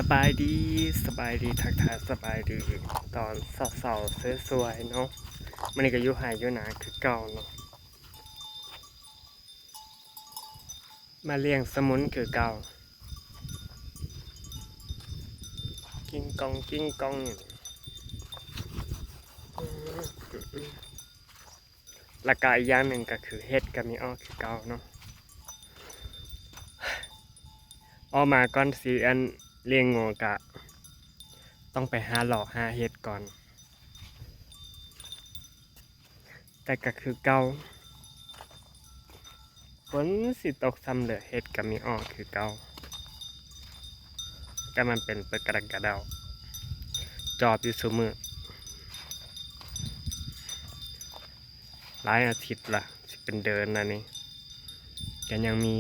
สบายดีสบายดีทักทายสบายดีตอนเสาๆสวยๆเนาะมันนี่ก็อยู่หายอยู่นาคือเก่าเนาะมาเลี้ยงสมุนคือเก่ากิ้งกองกิ้งกองแล้วก็อีกอย่างหนึ่งก็คือเฮ็ดก็มีอ้อคือเก่าเนาะอ้อมาก่อนสิอันเลี้ยงงูกะต้องไปหาหลอกหาเฮ็ดก่อนแต่ก็คือเก่าฝนสิตกซ้ำเหลือเฮ็ดก็มีอ้อคือเก่าแต่มันเป็นเปิดกระดักกระเดาจอบอยู่ซุมือหลายอาทิตย์ละสิเป็นเดินนะนี่กันยังมี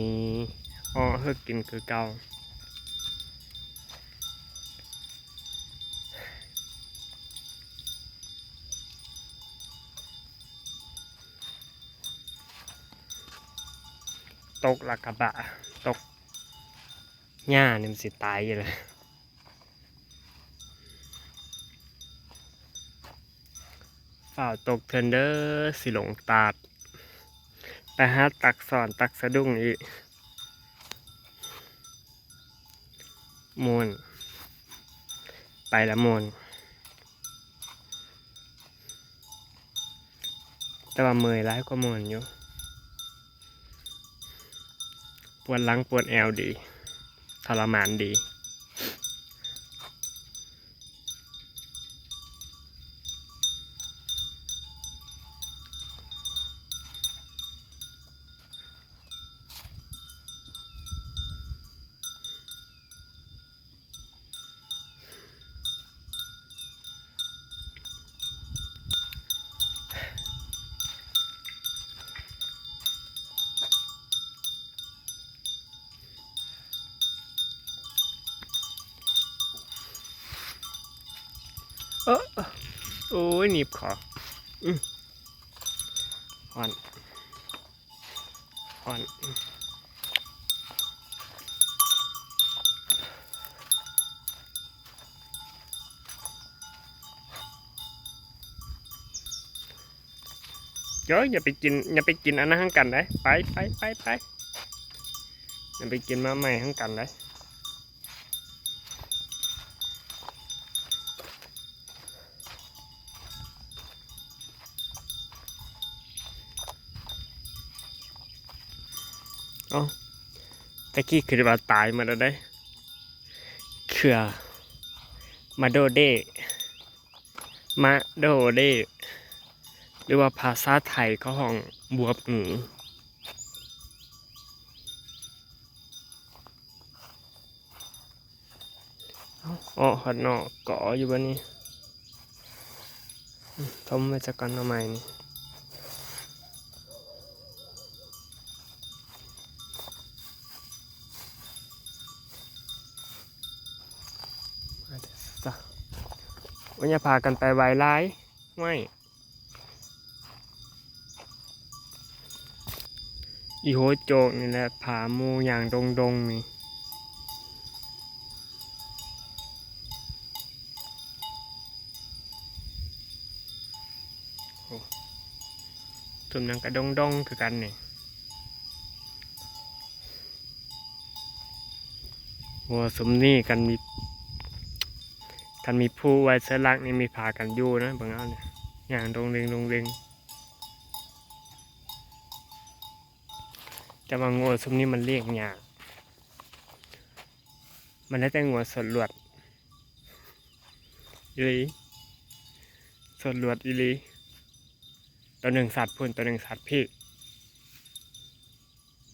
อ้อเฮือกกินคือเก่าตกละกระบะตกหญ้านี่มันสิตายอยู่เลยฝ่าวตกเทรนเดอร์สิหลงตาดไปหาตักสอนตักสะดุ้งอีกมวนไปละมวนแต่ว่าเมื่อยร้ายกว่ามวนอยู่ปวดหลังปวดแอวดีทรมานดีเออโอ้ยหนีบคออ่อนอ่อนเดี๋ยวอย่าไปกินอันนั้นทั้งกันได้ไปอย่าไปกินมาใหม่ทั้งกันได้อ๋อตะกี้คือว่าตายมาแล้วได้เขื่อมาโดเดมาโดเดหรือว่าภาษาไทยก็ห้องบวบหนูอ๋อหอดนอกเกาะอยู่บนนี้ทมไว้จะก่อนทำไมนี่จ้ะวันนี้พากันไปไวไล่ไม่อีโหโจกนี่แหละผามูอย่างดงนี่ส่วนนั้นก็ดงคือกันนี่หัวสมนี่กันมีผู้ไว้เสลักนี่มีพากันอยู่นะบางอันเนี่ยอย่างดงเริงแต่ว่างัวสมนี่มันเรียกยากมันได้แต่งัวสดลวดอีหลีสดลวดอีหลีตัวหนึ่งสัตว์พุ่นตัวหนึ่งสัตว์พี่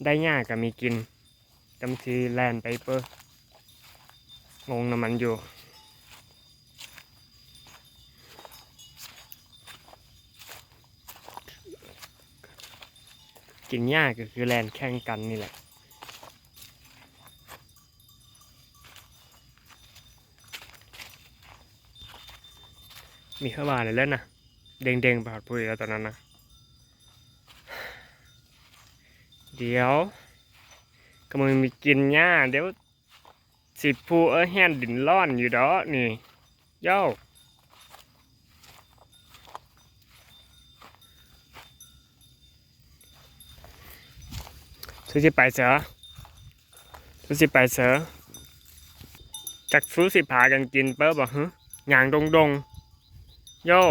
ได้ยากก็มีกินจำทีแลนไปเปอร์งงน้ำมันอยู่กินยากก็คือแลนแข่งกันนี่แหละมีเข้ามาเลยแล้วนะเด้งๆปาดปุยแล้วตอนนั้นนะเดี๋ยวก็มันมีกินหญ้าเดี๋ยว สิผู้แฮนดินร้อนอยู่ดอกนี่โย่สู้สิไปเสือสู้สิไปเสือจักสู้สิพากันกินเปิ้ลบ่ฮึย่างดงโย่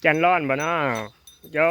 จันร้อนบ่น้าโย่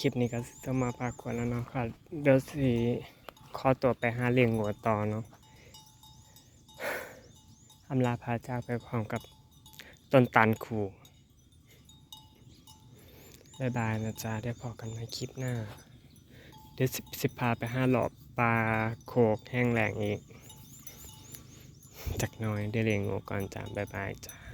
คลิปนี้ก็สิต้องมาพากวนแล้วเนาะค่ะเดี๋ยวสิขอตัวไปหาเลี้ยงงัวต่อเนาะอำลาพาจากไปพร้อมกับต้นตาลคู่บ๊ายบายนะจ๊ะได้พอกันในคลิปหน้าเดี๋ยวสิพาไปหาหลอบปลาโขกแห้งแรงอีกจักหน่อยได้เลี้ยงงูก่อนจ้ะบ๊ายบายจ้า